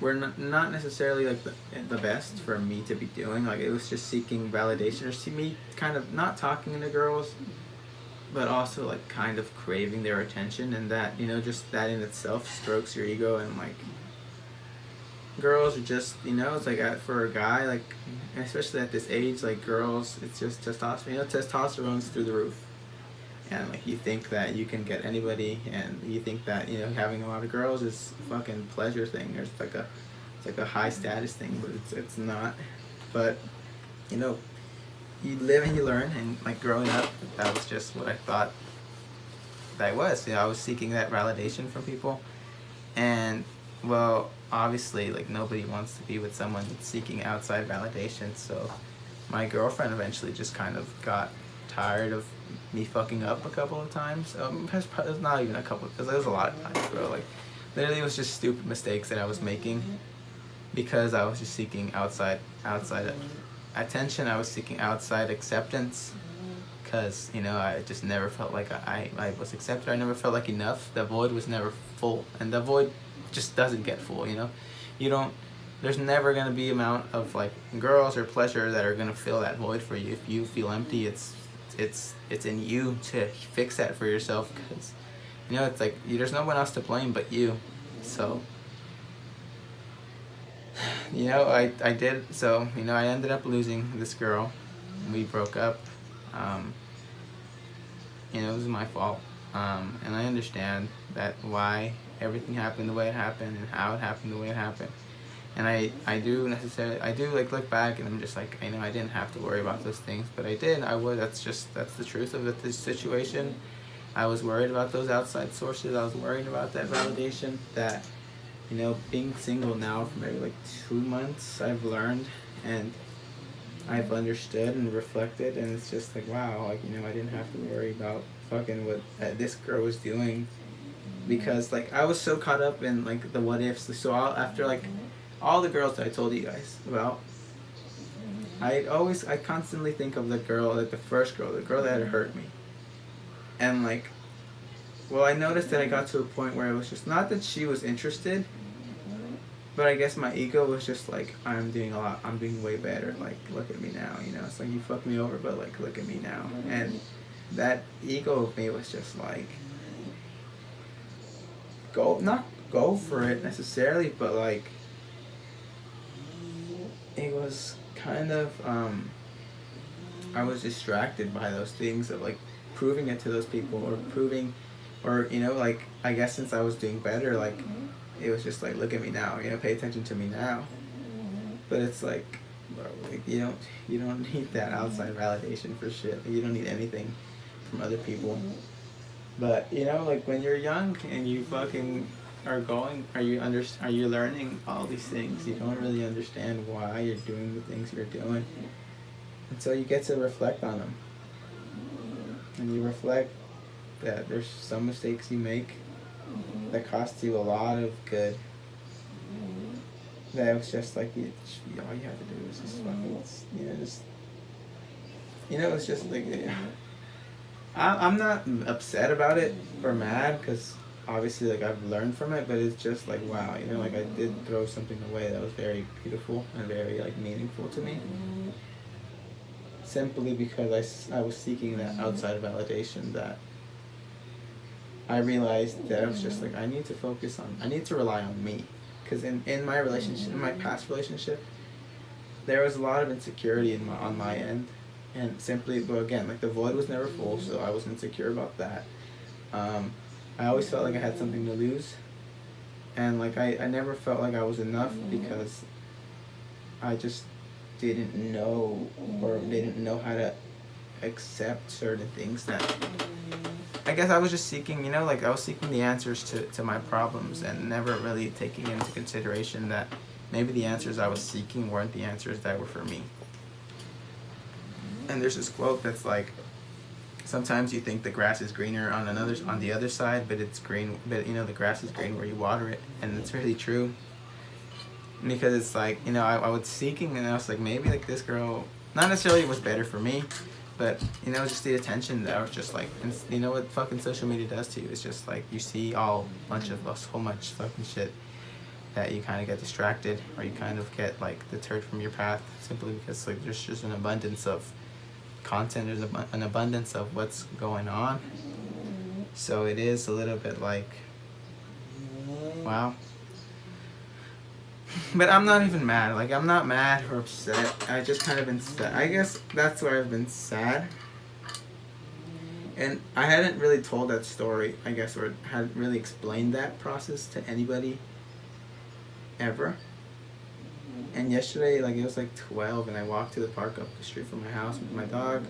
were not necessarily like the best for me to be doing. Like it was just seeking validation, or see me kind of not talking to girls, but also like kind of craving their attention, and that, you know, just that in itself strokes your ego. And like girls are just, you know, it's like for a guy, like especially at this age, like girls, it's just testosterone. You know, testosterone's through the roof, and like you think that you can get anybody, and you think that, you know, having a lot of girls is a fucking pleasure thing. There's like it's like a high status thing, but it's not. But you know, you live and you learn, and like growing up, that was just what I thought that was. You know, I was seeking that validation from people, and well, obviously, like nobody wants to be with someone that's seeking outside validation. So my girlfriend eventually just kind of got tired of me fucking up a couple of times. It was not even a couple, because there was a lot of times, bro. Like literally, it was just stupid mistakes that I was making because I was just seeking outside attention. I was seeking outside acceptance, because, you know, I just never felt like I was accepted. I never felt like enough. The void was never full, and the void just doesn't get full. You know, you don't. There's never gonna be amount of like girls or pleasure that are gonna fill that void for you. If you feel empty, it's in you to fix that for yourself, because, you know, it's like there's no one else to blame but you. So, you know, I did. So, you know, I ended up losing this girl. We broke up. You know, it was my fault. And I understand that why everything happened the way it happened, and how it happened the way it happened. And I do like look back, and I'm just like, I know I didn't have to worry about those things, but I did. That's the truth of the situation. I was worried about those outside sources. I was worried about that validation. That, you know, being single now for maybe like 2 months, I've learned, and I've understood and reflected, and it's just like, wow, like, you know, I didn't have to worry about fucking what this girl was doing, because like I was so caught up in like the what ifs. So after like all the girls that I told you guys about, I constantly think of the girl, like the first girl, the girl that had hurt me. And like, well, I noticed that I got to a point where it was just not that she was interested, but I guess my ego was just like, I'm doing way better, like, look at me now, you know. It's like, you fucked me over, but like, look at me now. And that ego of me was just like, not go for it necessarily, but like, it was kind of, I was distracted by those things of like proving it to those people, or you know, like, I guess since I was doing better, like, it was just like, look at me now, you know, pay attention to me now. But it's like, bro, like, you don't need that outside validation for shit. You don't need anything from other people. But, you know, like, when you're young and you fucking are you learning all these things, you don't really understand why you're doing the things you're doing. And so you get to reflect on them. And you reflect that there's some mistakes you make that cost you a lot of good. That was just like, all you had to do was just fucking, it's just like, I'm not upset about it or mad, because obviously, like, I've learned from it, but it's just like, wow, you know, like, I did throw something away that was very beautiful and very, like, meaningful to me, simply because I was seeking that outside validation. That I realized that I was just like, I need to rely on me, because in my relationship, in my past relationship, there was a lot of insecurity on my end, and simply, but again, like, the void was never full, so I was insecure about that. I always felt like I had something to lose, and like I never felt like I was enough, because I just didn't know how to accept certain things that I guess I was just seeking, you know, like, I was seeking the answers to my problems, and never really taking into consideration that maybe the answers I was seeking weren't the answers that were for me. And there's this quote that's like, sometimes you think the grass is greener on the other side, but it's green, but, you know, the grass is green where you water it. And it's really true, because it's like, you know, I was seeking, and I was like, maybe like this girl, not necessarily was better for me, but, you know, just the attention that I was just like, and you know what fucking social media does to you? It's just like, you see so much fucking shit, that you kind of get distracted, or you kind of get like deterred from your path, simply because like there's just an abundance of content, there's an abundance of what's going on. So it is a little bit like, wow. But I'm not even mad. Like, I'm not mad or upset. I just kind of been sad. I guess that's where I've been sad. And I hadn't really told that story, I guess, or hadn't really explained that process to anybody ever. And yesterday, like, it was like 12, and I walked to the park up the street from my house with my dog.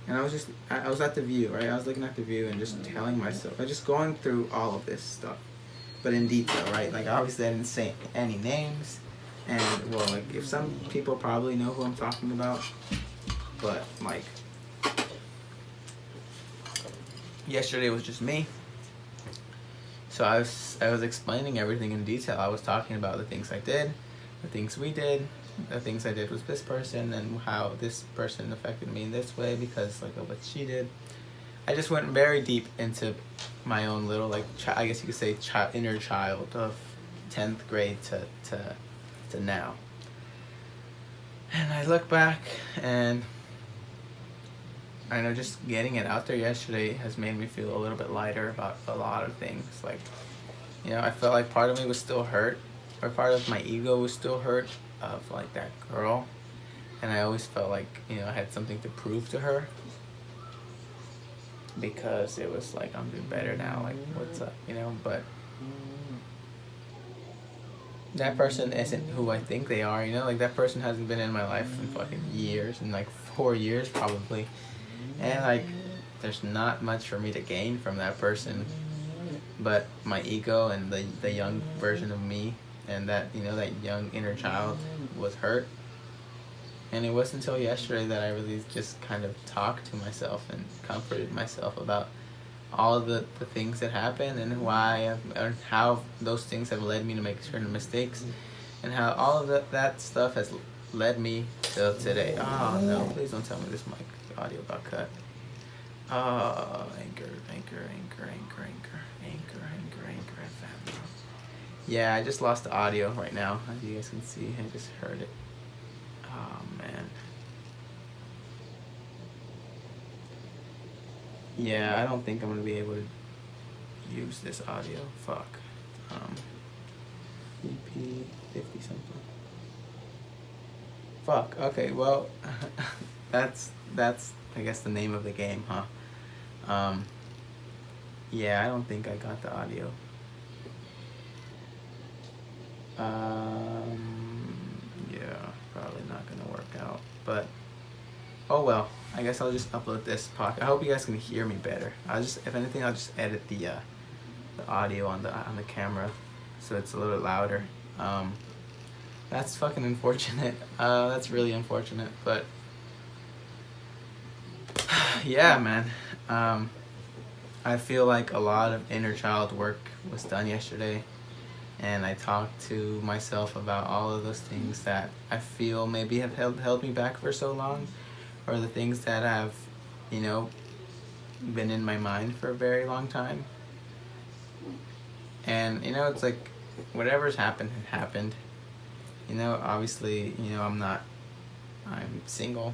And I was at the view, right? I was looking at the view and just telling myself, I was just going through all of this stuff, but in detail, right? Like, obviously I didn't say any names, and, well, like, if some people probably know who I'm talking about, but, like, yesterday was just me. So I was explaining everything in detail. I was talking about the things I did, the things we did, the things I did with this person, and how this person affected me in this way because, like, of what she did. I just went very deep into my own little, like, I guess you could say inner child of 10th grade to now. And I look back, and I know just getting it out there yesterday has made me feel a little bit lighter about a lot of things. Like, you know, I felt like part of me was still hurt, or part of my ego was still hurt of, like, that girl. And I always felt like, you know, I had something to prove to her, because it was like, I'm doing better now, like, what's up, you know? But that person isn't who I think they are, you know? Like, that person hasn't been in my life in fucking years, in like 4 years probably. And, like, there's not much for me to gain from that person, but my ego and the young version of me, and that, you know, that young inner child was hurt. And it wasn't until yesterday that I really just kind of talked to myself and comforted myself about all of the things that happened, and and how those things have led me to make certain mistakes, and how all of that stuff has led me to today. Oh no, please don't tell me this mic audio got cut. Anchor FM. Yeah, I just lost the audio right now, as you guys can see. I just heard it. Oh man. Yeah, I don't think I'm gonna be able to use this audio. Fuck. EP 50 something. Fuck. Okay. Well, that's I guess the name of the game, huh? Yeah, I don't think I got the audio. Yeah, probably not gonna work out, but oh well. I guess I'll just upload this podcast. I hope you guys can hear me better. If anything, I'll just edit the audio on the camera so it's a little louder. That's fucking unfortunate. That's really unfortunate, but yeah, man. I feel like a lot of inner child work was done yesterday, and I talked to myself about all of those things that I feel maybe have held me back for so long, or the things that have, you know, been in my mind for a very long time. And, you know, it's like, whatever's happened had happened. You know, obviously, you know, I'm single.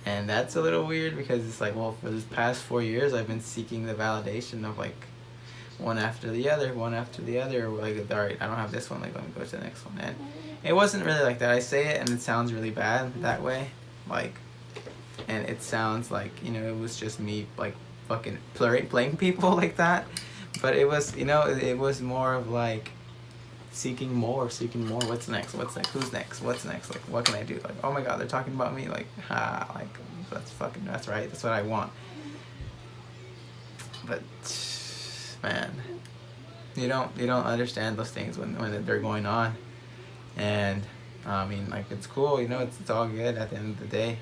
And that's a little weird, because it's like, well, for this past 4 years, I've been seeking the validation of, like, one after the other. Like, all right, I don't have this one, like, let me go to the next one. And it wasn't really like that. I say it, and it sounds really bad that way. Like, and it sounds like, you know, it was just me, like, fucking playing people like that. But it was, you know, it was more of, like, seeking more. What's next? Who's next? What's next? Like, what can I do? Like, oh my god, they're talking about me. Like, like, that's right. That's what I want. But, man, you don't understand those things when they're going on. And, I mean, like, it's cool, you know, it's all good at the end of the day.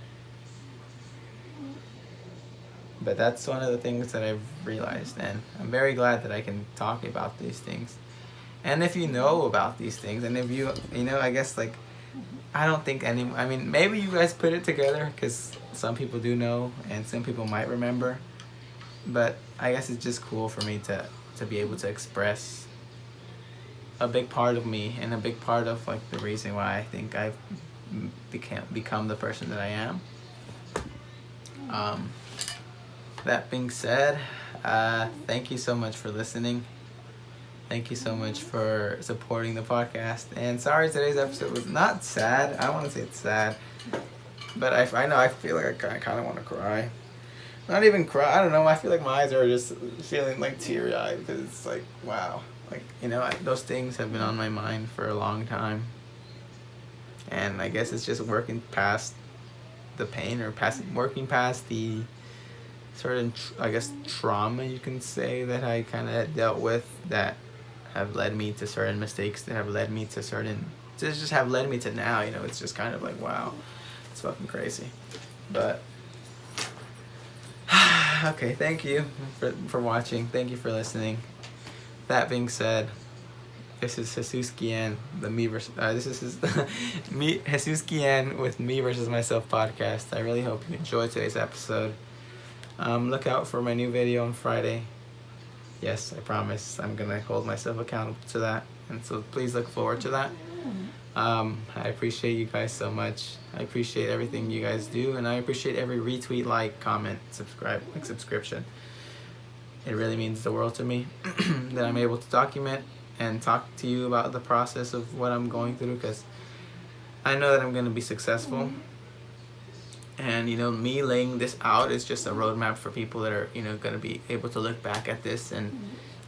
But that's one of the things that I've realized, and I'm very glad that I can talk about these things. And if you know about these things, and if you know, I guess, like, I don't think I mean, maybe you guys put it together, because some people do know, and some people might remember. But I guess it's just cool for me to be able to express a big part of me and a big part of like the reason why I think I've become the person that I am. That being said, thank you so much for listening. Thank you so much for supporting the podcast. And sorry today's episode was not sad. I want to say it's sad, but I know I feel like I kind of want to cry. Not even cry. I don't know. I feel like my eyes are just feeling like teary-eyed because it's like, wow. Like, you know, those things have been on my mind for a long time. And I guess it's just working past the pain, or working past the certain, I guess, trauma you can say that I kind of dealt with that have led me to certain mistakes, that have led me to just have led me to now. You know, it's just kind of like, wow, it's fucking crazy. But okay, thank you for watching. Thank you for listening. That being said, this is Jesus Guillen, this is Jesus Guillen with Me Versus Myself podcast. I really hope you enjoyed today's episode. Look out for my new video on Friday. Yes, I promise I'm gonna hold myself accountable to that, and so please look forward to that. I appreciate you guys so much. I appreciate everything you guys do, and I appreciate every retweet, like, comment, subscription. It really means the world to me that I'm able to document and talk to you about the process of what I'm going through, because I know that I'm going to be successful. And, you know, me laying this out is just a roadmap for people that are, you know, going to be able to look back at this and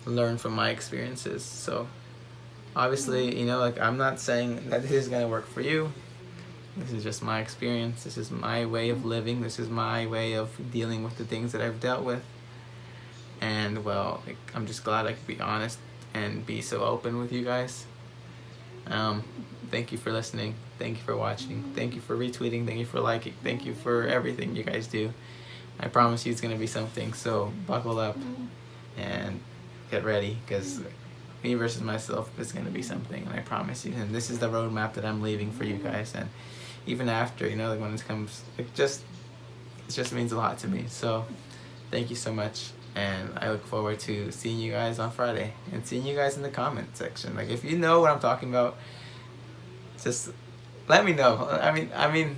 learn from my experiences. So obviously, you know, like, I'm not saying that this is going to work for you. This is just my experience. This is my way of living. This is my way of dealing with the things that I've dealt with. And, well, like, I'm just glad I could be honest and be so open with you guys. Thank you for listening. Thank you for watching. Thank you for retweeting. Thank you for liking. Thank you for everything you guys do. I promise you it's going to be something. So buckle up and get ready, because Me Versus Myself is going to be something, and I promise you. And this is the roadmap that I'm leaving for you guys. And even after, you know, like, when it comes, it just means a lot to me. So thank you so much. And I look forward to seeing you guys on Friday and seeing you guys in the comment section. Like, if you know what I'm talking about, just let me know. I mean,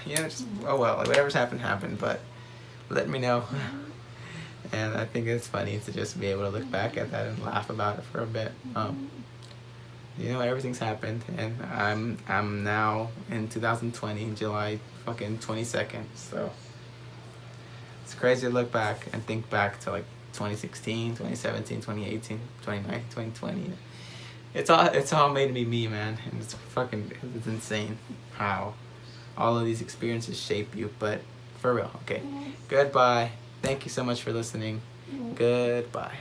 you know, just, oh well, like, whatever's happened, but let me know. And I think it's funny to just be able to look back at that and laugh about it for a bit. You know, everything's happened, and I'm now in 2020, July fucking 22nd, so it's crazy to look back and think back to, like, 2016, 2017, 2018, 2019, 2020. It's all made me me, man. And it's insane how all of these experiences shape you. But for real, okay. Goodbye. Thank you so much for listening. Goodbye.